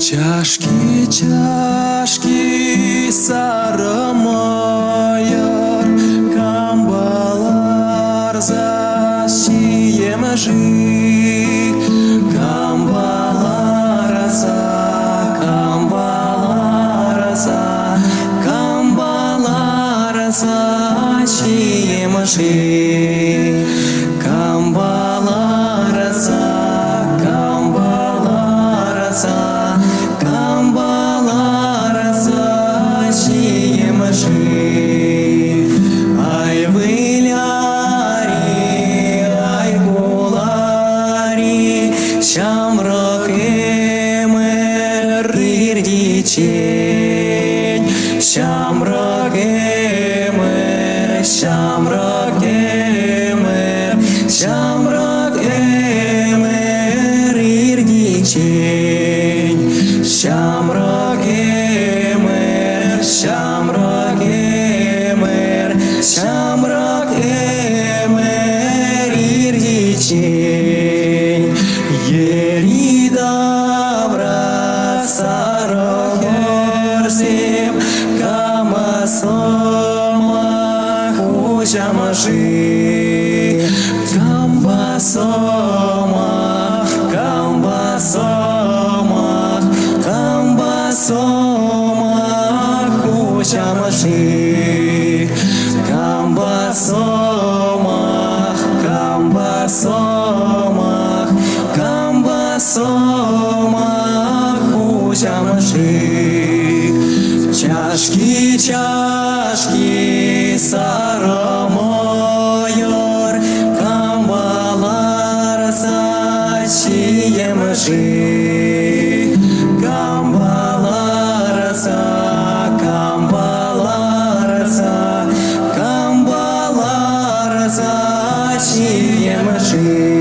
Тяжкий, тяжкий сарымайыр, камбалар засием жик. Камбалар засием жик. Ай выляри, ай кулари, шамрак эмер ирдичень, шамрак эмер, шамрак эмер, шамрак эмер ирдичень, шамрак эмер, шамрак эмер, шамрак эмер ирдичень. Ерида брат сарохорсем, камасома хучамаши, камбасома, камбасома, камбасома хучамаши, камбасома, камбасома, камбасома хучамаши. Тяжкий, тяжкий сарымайыр, камбалар засием жик. Камбалар засием жик.